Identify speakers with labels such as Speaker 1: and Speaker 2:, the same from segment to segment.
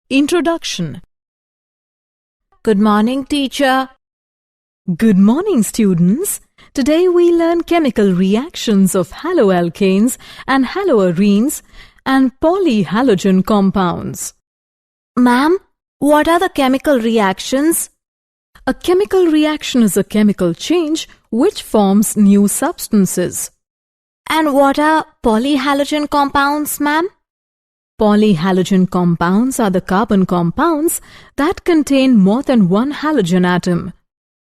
Speaker 1: Introduction.
Speaker 2: Good morning, teacher.
Speaker 1: Good morning, students. Today we learn chemical reactions of haloalkanes and haloarenes and polyhalogen compounds.
Speaker 2: Ma'am, what are the chemical reactions?
Speaker 1: A chemical reaction is a chemical change which forms new substances.
Speaker 2: And what are polyhalogen compounds, ma'am?
Speaker 1: Polyhalogen compounds are the carbon compounds that contain more than one halogen atom.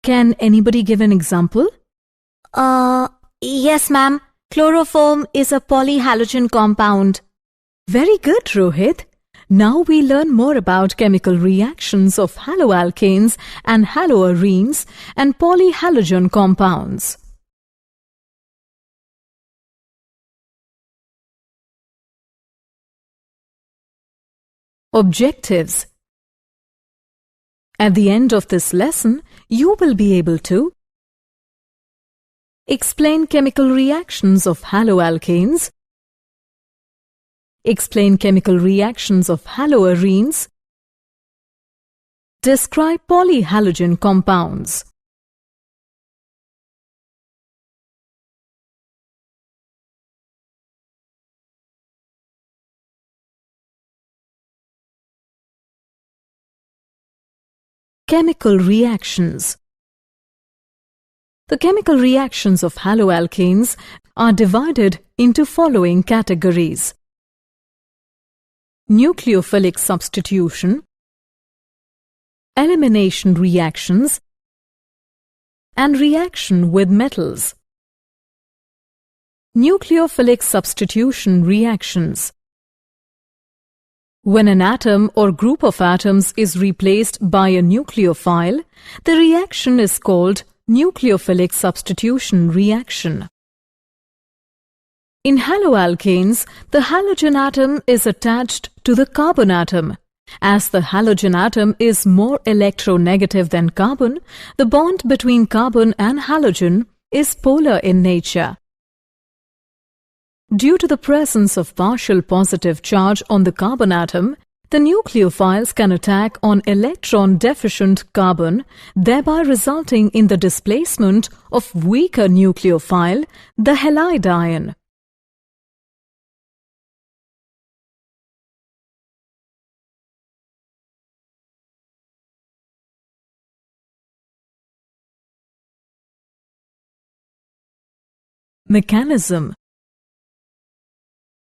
Speaker 1: Can anybody give an example?
Speaker 2: Yes, ma'am. Chloroform is a polyhalogen compound.
Speaker 1: Very good, Rohit. Now we learn more about chemical reactions of haloalkanes and haloarenes and polyhalogen compounds. Objectives. At the end of this lesson, you will be able to explain chemical reactions of haloalkanes, explain chemical reactions of haloarenes, describe polyhalogen compounds. Chemical reactions. The chemical reactions of haloalkanes are divided into following categories: nucleophilic substitution, elimination reactions, and reaction with metals. Nucleophilic substitution reactions. When an atom or group of atoms is replaced by a nucleophile, the reaction is called nucleophilic substitution reaction. In haloalkanes, the halogen atom is attached to the carbon atom. As the halogen atom is more electronegative than carbon, the bond between carbon and halogen is polar in nature. Due to the presence of partial positive charge on the carbon atom, the nucleophiles can attack on electron-deficient carbon, thereby resulting in the displacement of weaker nucleophile, the halide ion. Mechanism.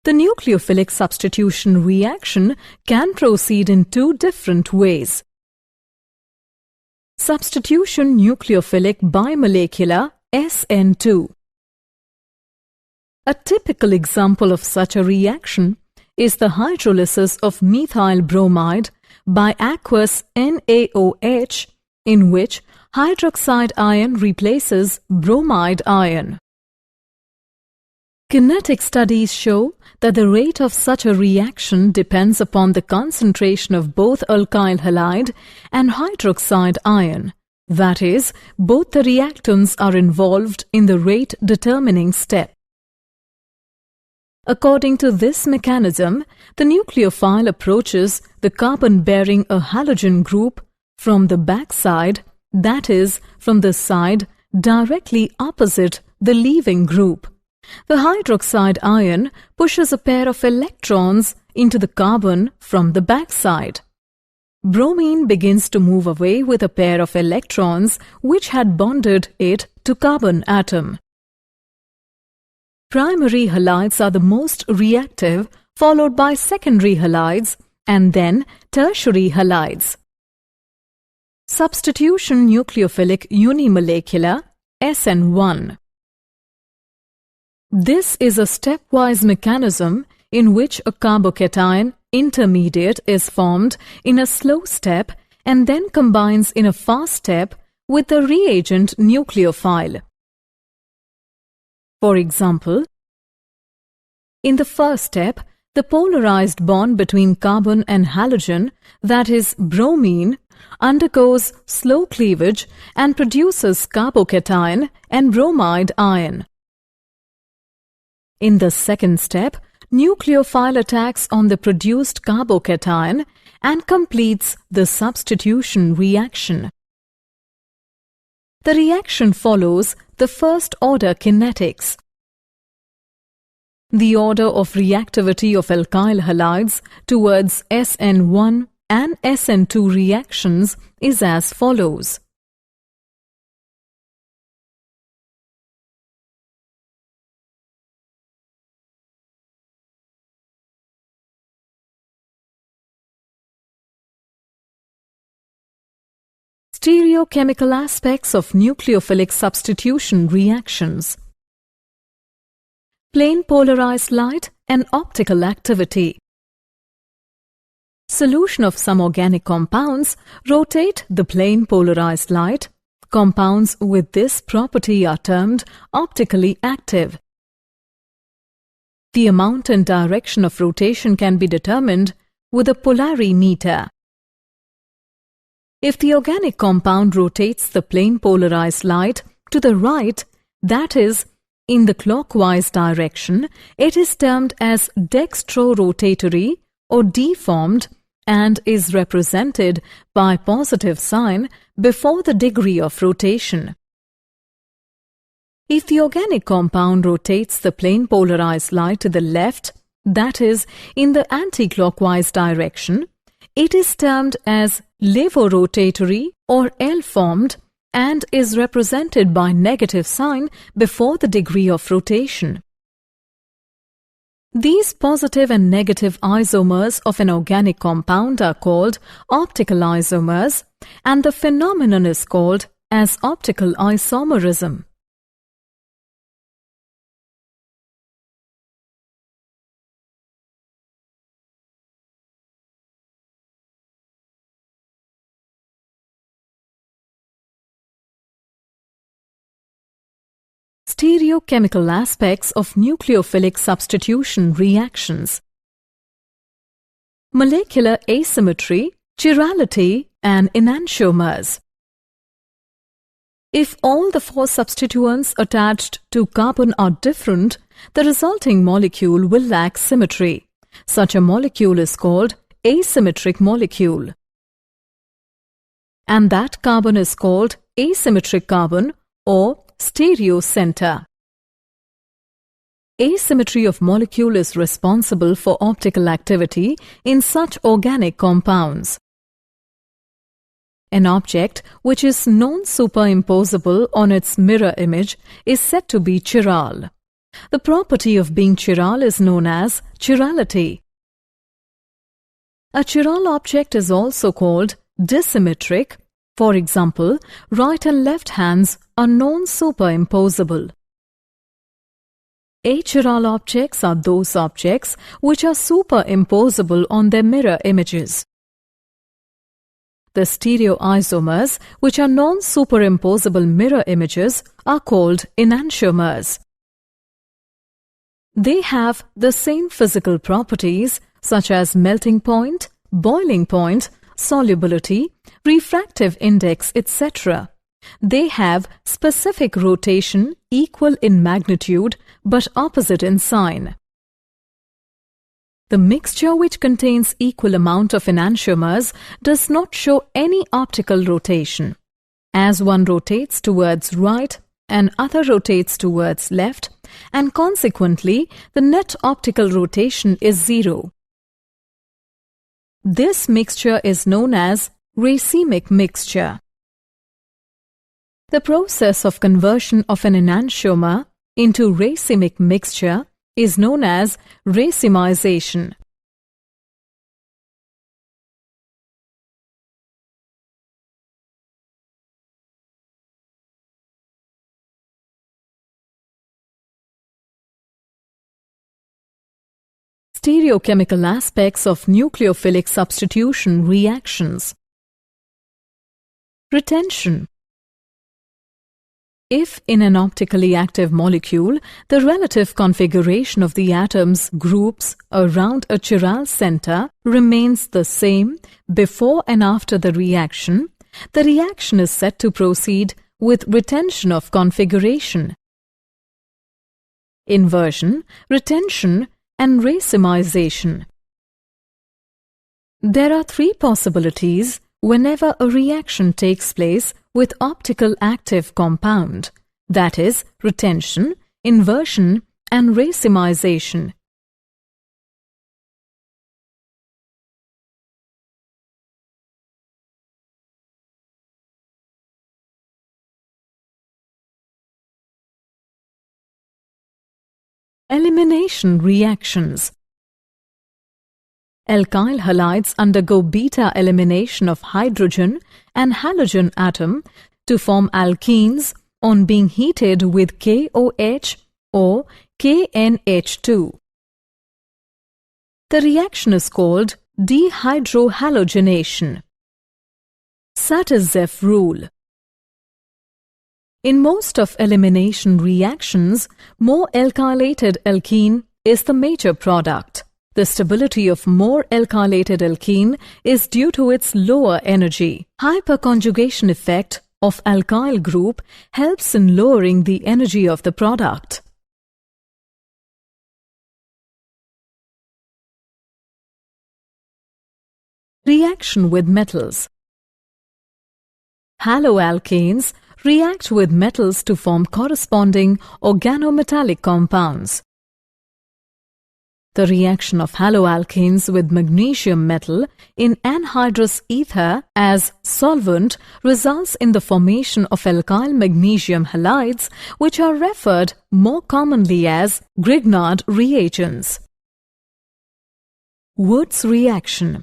Speaker 1: The nucleophilic substitution reaction can proceed in two different ways. Substitution nucleophilic bimolecular SN2. A typical example of such a reaction is the hydrolysis of methyl bromide by aqueous NaOH, in which hydroxide ion replaces bromide ion. Kinetic studies show that the rate of such a reaction depends upon the concentration of both alkyl halide and hydroxide ion. That is, both the reactants are involved in the rate-determining step. According to this mechanism, the nucleophile approaches the carbon bearing a halogen group from the backside, that is, from the side directly opposite the leaving group. The hydroxide ion pushes a pair of electrons into the carbon from the backside. Bromine begins to move away with a pair of electrons which had bonded it to carbon atom. Primary halides are the most reactive, followed by secondary halides and then tertiary halides. Substitution nucleophilic unimolecular SN1. This is a stepwise mechanism in which a carbocation intermediate is formed in a slow step and then combines in a fast step with the reagent nucleophile. For example, in the first step, the polarized bond between carbon and halogen, that is bromine, undergoes slow cleavage and produces carbocation and bromide ion. In the second step, nucleophile attacks on the produced carbocation and completes the substitution reaction. The reaction follows the first-order kinetics. The order of reactivity of alkyl halides towards SN1 and SN2 reactions is as follows. Stereochemical aspects of nucleophilic substitution reactions. Plane polarized light and optical activity. Solution of some organic compounds rotate the plane polarized light. Compounds with this property are termed optically active. The amount and direction of rotation can be determined with a polarimeter. If the organic compound rotates the plane polarized light to the right, that is, in the clockwise direction, it is termed as dextrorotatory or deformed and is represented by positive sign before the degree of rotation. If the organic compound rotates the plane polarized light to the left, that is, in the anti-clockwise direction, it is termed as levorotatory or L-formed and is represented by negative sign before the degree of rotation. These positive and negative isomers of an organic compound are called optical isomers, and the phenomenon is called as optical isomerism. Stereochemical aspects of nucleophilic substitution reactions. Molecular asymmetry, chirality, and enantiomers. If all the four substituents attached to carbon are different, the resulting molecule will lack symmetry. Such a molecule is called asymmetric molecule. And that carbon is called asymmetric carbon or stereocenter. Asymmetry of molecule is responsible for optical activity in such organic compounds. An object which is non-superimposable on its mirror image is said to be chiral. The property of being chiral is known as chirality. A chiral object is also called dissymmetric. For example, right and left hands are non-superimposable. Achiral objects are those objects which are superimposable on their mirror images. The stereoisomers, which are non-superimposable mirror images, are called enantiomers. They have the same physical properties such as melting point, boiling point, solubility, refractive index, etc. They have specific rotation equal in magnitude but opposite in sign. The mixture which contains equal amount of enantiomers does not show any optical rotation. As one rotates towards right and other rotates towards left, and consequently the net optical rotation is zero. This mixture is known as racemic mixture. The process of conversion of an enantiomer into racemic mixture is known as racemization. Stereochemical aspects of nucleophilic substitution reactions. Retention. If in an optically active molecule, the relative configuration of the atoms groups around a chiral center remains the same before and after the reaction is said to proceed with retention of configuration. Inversion, retention, and racemization. There are three possibilities whenever a reaction takes place with optical active compound, that is, retention, inversion, and racemization. Elimination reactions. Alkyl halides undergo beta elimination of hydrogen and halogen atom to form alkenes on being heated with KOH or KNH2. The reaction is called dehydrohalogenation. Satizhev rule. In most of elimination reactions, more alkylated alkene is the major product. The stability of more alkylated alkene is due to its lower energy. Hyperconjugation effect of alkyl group helps in lowering the energy of the product. Reaction with metals. Haloalkanes react with metals to form corresponding organometallic compounds. The reaction of haloalkanes with magnesium metal in anhydrous ether as solvent results in the formation of alkyl magnesium halides, which are referred more commonly as Grignard reagents. Wurtz reaction.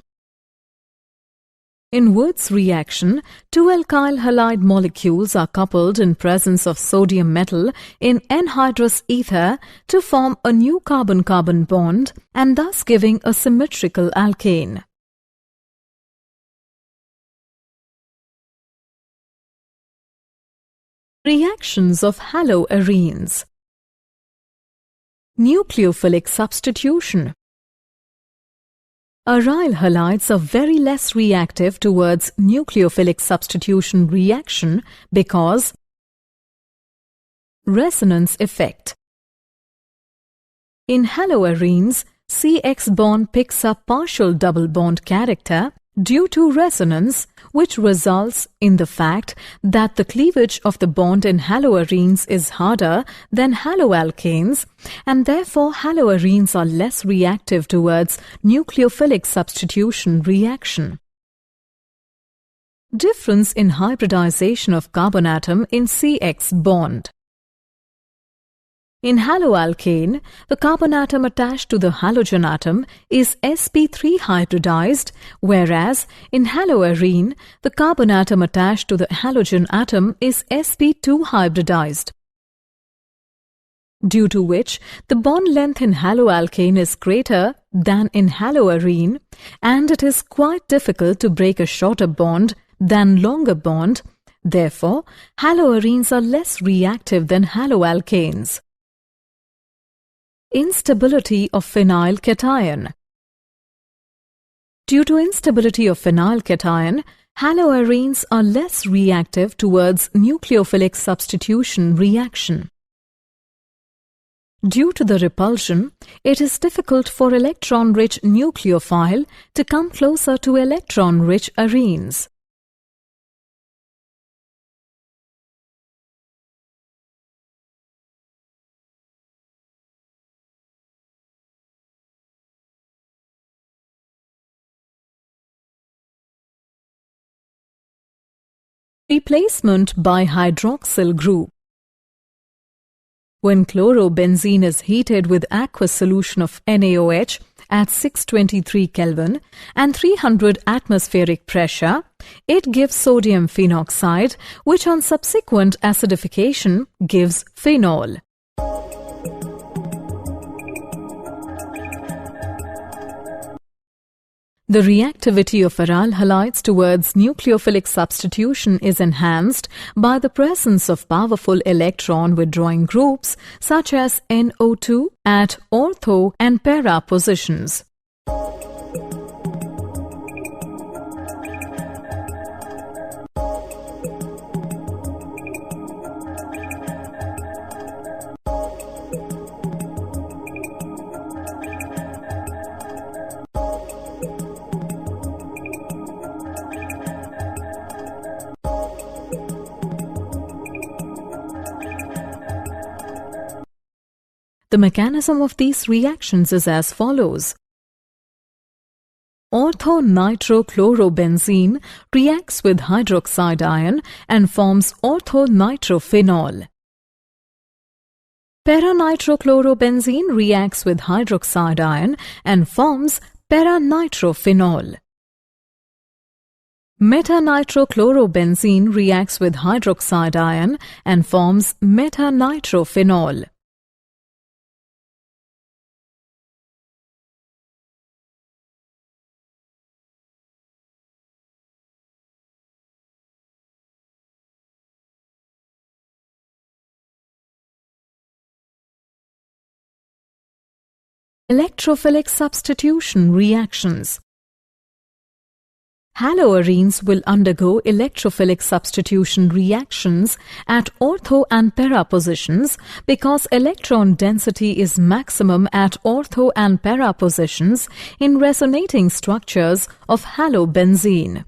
Speaker 1: In Wurtz reaction, two alkyl halide molecules are coupled in presence of sodium metal in anhydrous ether to form a new carbon-carbon bond and thus giving a symmetrical alkane. Reactions of haloarenes. Nucleophilic substitution. Aryl halides are very less reactive towards nucleophilic substitution reaction because resonance effect. In haloarenes, CX bond picks up partial double bond character due to resonance, which results in the fact that the cleavage of the bond in haloarenes is harder than haloalkanes, and therefore haloarenes are less reactive towards nucleophilic substitution reaction. Difference in hybridization of carbon atom in CX bond. In haloalkane, the carbon atom attached to the halogen atom is sp3 hybridized, whereas in haloarene, the carbon atom attached to the halogen atom is sp2 hybridized, due to which the bond length in haloalkane is greater than in haloarene, and it is quite difficult to break a shorter bond than longer bond. Therefore, haloarenes are less reactive than haloalkanes. Instability of phenyl cation. Due to instability of phenyl cation, haloarenes are less reactive towards nucleophilic substitution reaction. Due to the repulsion, it is difficult for electron-rich nucleophile to come closer to electron-rich arenes. Replacement by hydroxyl group. When chlorobenzene is heated with aqueous solution of NaOH at 623 Kelvin and 300 atmospheric pressure, it gives sodium phenoxide, which on subsequent acidification gives phenol. The reactivity of aryl halides towards nucleophilic substitution is enhanced by the presence of powerful electron withdrawing groups such as NO2 at ortho and para positions. The mechanism of these reactions is as follows. Orthonitrochlorobenzene reacts with hydroxide ion and forms orthonitrophenol. Paranitrophenol reacts with hydroxide ion and forms paranitrophenol. Metanitrophenol reacts with hydroxide ion and forms metanitrophenol. Electrophilic substitution reactions. Haloarenes will undergo electrophilic substitution reactions at ortho and para positions because electron density is maximum at ortho and para positions in resonating structures of halobenzene.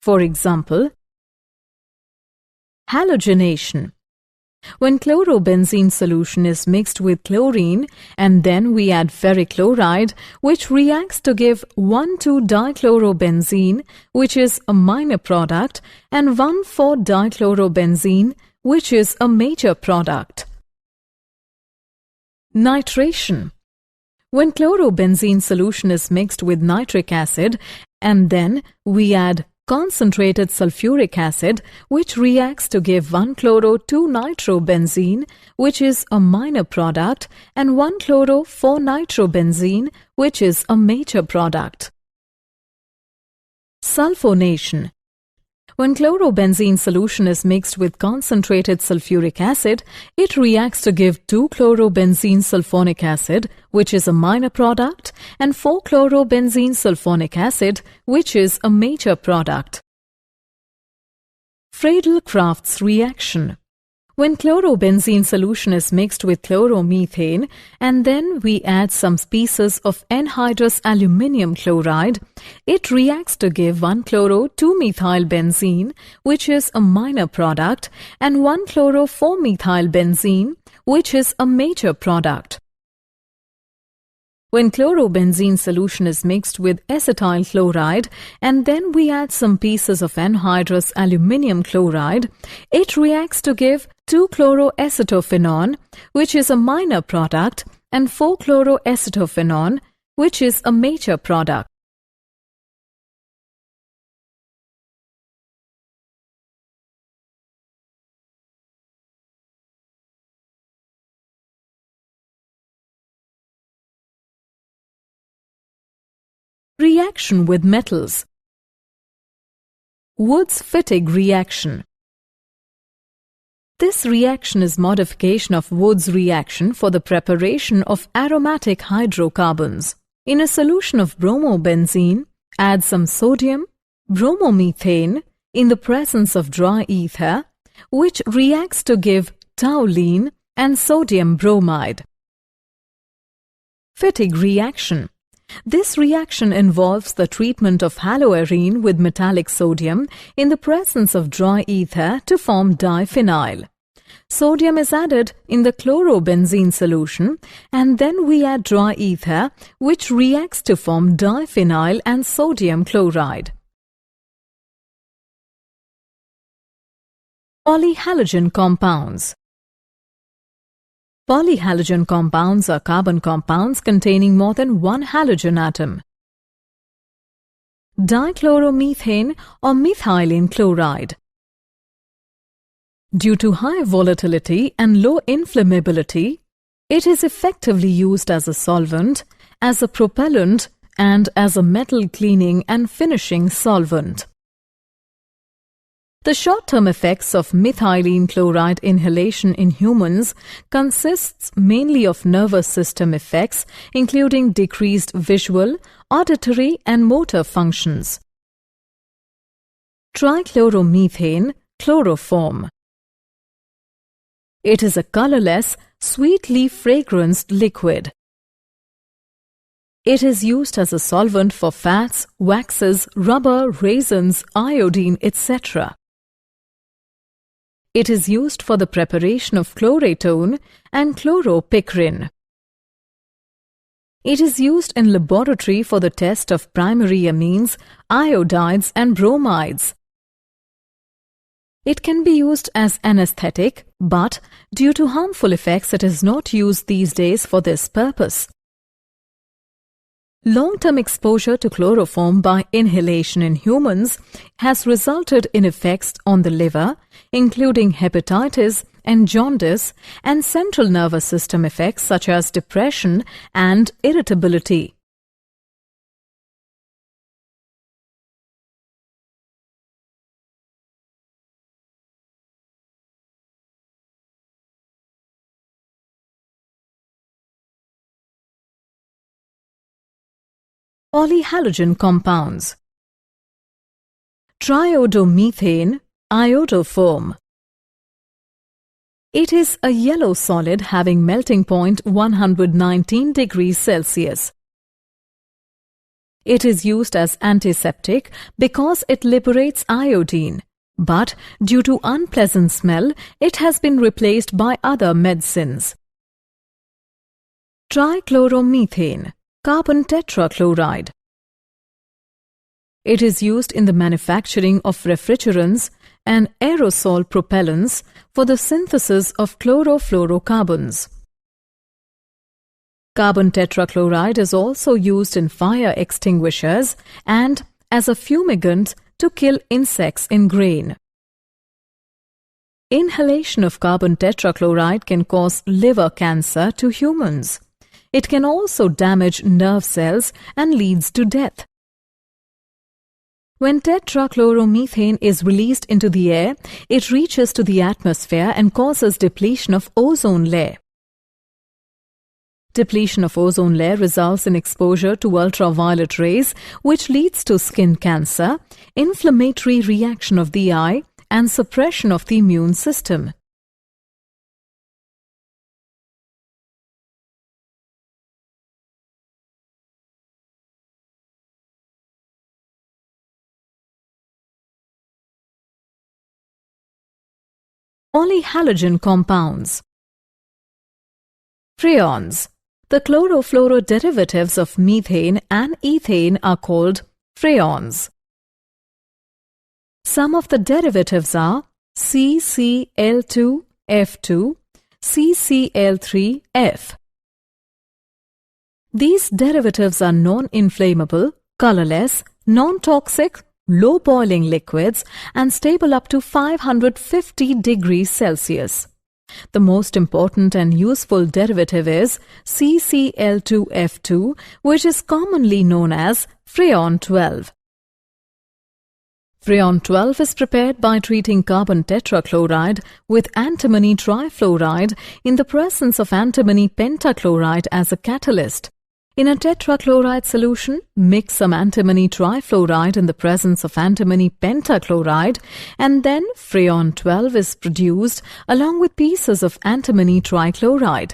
Speaker 1: For example, halogenation. When chlorobenzene solution is mixed with chlorine and then we add ferric chloride, which reacts to give 1,2-dichlorobenzene, which is a minor product, and 1,4-dichlorobenzene, which is a major product. Nitration. When chlorobenzene solution is mixed with nitric acid and then we add concentrated sulfuric acid, which reacts to give 1,chloro,2-nitrobenzene, which is a minor product, and 1,chloro,4-nitrobenzene, which is a major product. Sulfonation. When chlorobenzene solution is mixed with concentrated sulfuric acid, it reacts to give 2-chlorobenzene sulfonic acid, which is a minor product, and 4-chlorobenzene sulfonic acid, which is a major product. Friedel-Crafts reaction. When chlorobenzene solution is mixed with chloromethane and then we add some species of anhydrous aluminium chloride, it reacts to give 1-chloro,2-methylbenzene, which is a minor product, and 1-chloro,4-methylbenzene, which is a major product. When chlorobenzene solution is mixed with acetyl chloride and then we add some pieces of anhydrous aluminium chloride, it reacts to give 2-chloroacetophenone, which is a minor product, and 4-chloroacetophenone, which is a major product. Reaction with metals. Woods-Fittig reaction. This reaction is modification of Wood's reaction for the preparation of aromatic hydrocarbons. In a solution of bromobenzene, add some sodium, bromomethane in the presence of dry ether, which reacts to give toluene and sodium bromide. Fittig reaction. This reaction involves the treatment of haloarene with metallic sodium in the presence of dry ether to form diphenyl. Sodium is added in the chlorobenzene solution and then we add dry ether, which reacts to form diphenyl and sodium chloride. Polyhalogen compounds. Polyhalogen compounds are carbon compounds containing more than one halogen atom. Dichloromethane or methylene chloride. Due to high volatility and low inflammability, it is effectively used as a solvent, as a propellant, and as a metal cleaning and finishing solvent. The short-term effects of methylene chloride inhalation in humans consists mainly of nervous system effects, including decreased visual, auditory, and motor functions. Trichloromethane, chloroform. It is a colorless, sweetly fragranced liquid. It is used as a solvent for fats, waxes, rubber, resins, iodine, etc. It is used for the preparation of chloratone and chloropicrin. It is used in laboratory for the test of primary amines, iodides and bromides. It can be used as anesthetic, but due to harmful effects it is not used these days for this purpose. Long-term exposure to chloroform by inhalation in humans has resulted in effects on the liver, including hepatitis and jaundice, and central nervous system effects such as depression and irritability. Polyhalogen compounds. Triodomethane iodoform. It is a yellow solid having melting point 119 degrees Celsius. It is used as antiseptic because it liberates iodine, but due to unpleasant smell, it has been replaced by other medicines. Trichloromethane, carbon tetrachloride. It is used in the manufacturing of refrigerants and aerosol propellants for the synthesis of chlorofluorocarbons. Carbon tetrachloride is also used in fire extinguishers and as a fumigant to kill insects in grain. Inhalation of carbon tetrachloride can cause liver cancer to humans. It can also damage nerve cells and leads to death. When tetrachloromethane is released into the air, it reaches to the atmosphere and causes depletion of ozone layer. Depletion of ozone layer results in exposure to ultraviolet rays, which leads to skin cancer, inflammatory reaction of the eye, and suppression of the immune system. Polyhalogen compounds. Freons. The chlorofluoro derivatives of methane and ethane are called freons. Some of the derivatives are CCl2F2, CCl3F. These derivatives are non-inflammable, colorless, non-toxic, low boiling liquids and stable up to 550 degrees Celsius. The most important and useful derivative is CCl2F2, which is commonly known as Freon 12. Freon 12 is prepared by treating carbon tetrachloride with antimony trifluoride in the presence of antimony pentachloride as a catalyst. In a tetrachloride solution, mix some antimony trifluoride in the presence of antimony pentachloride and then Freon 12 is produced along with pieces of antimony trichloride.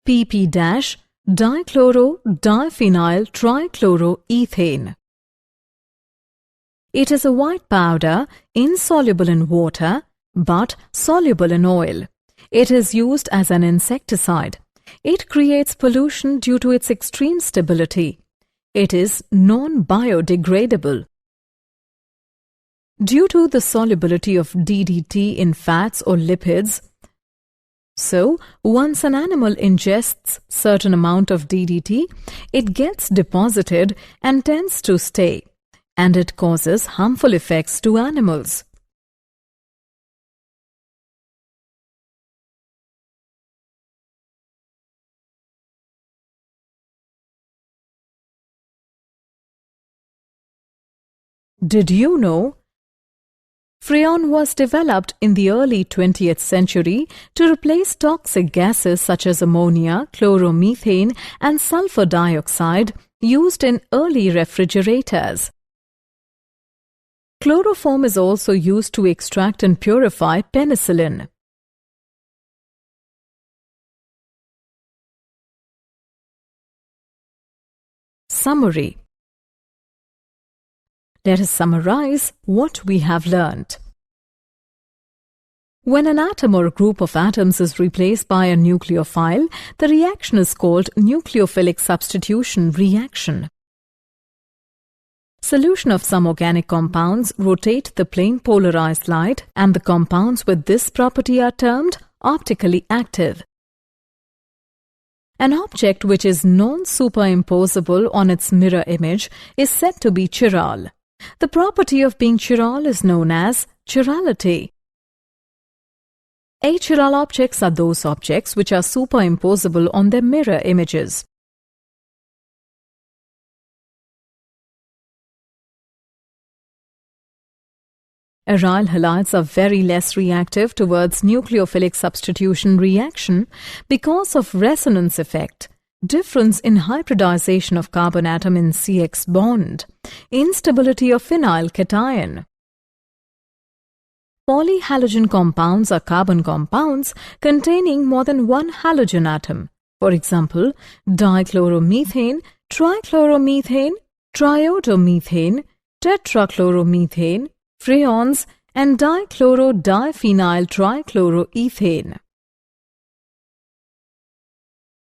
Speaker 1: PP-dichloro-diphenyl trichloroethane. It is a white powder, insoluble in water, but soluble in oil. It is used as an insecticide. It creates pollution due to its extreme stability. It is non-biodegradable. Due to the solubility of DDT in fats or lipids, so once an animal ingests certain amount of DDT, it gets deposited and tends to stay, and it causes harmful effects to animals. Did you know? Freon was developed in the early 20th century to replace toxic gases such as ammonia, chloromethane, and sulfur dioxide used in early refrigerators. Chloroform is also used to extract and purify penicillin. Summary. Let us summarize what we have learnt. When an atom or a group of atoms is replaced by a nucleophile, the reaction is called nucleophilic substitution reaction. Solution of some organic compounds rotate the plane polarized light, and the compounds with this property are termed optically active. An object which is non-superimposable on its mirror image is said to be chiral. The property of being chiral is known as chirality. Achiral objects are those objects which are superimposable on their mirror images. Aryl halides are very less reactive towards nucleophilic substitution reaction because of resonance effect, difference in hybridization of carbon atom in CX bond, instability of phenyl cation. Polyhalogen compounds are carbon compounds containing more than one halogen atom. For example, dichloromethane, trichloromethane, triodomethane, tetrachloromethane, freons, and dichlorodiphenyl trichloroethane.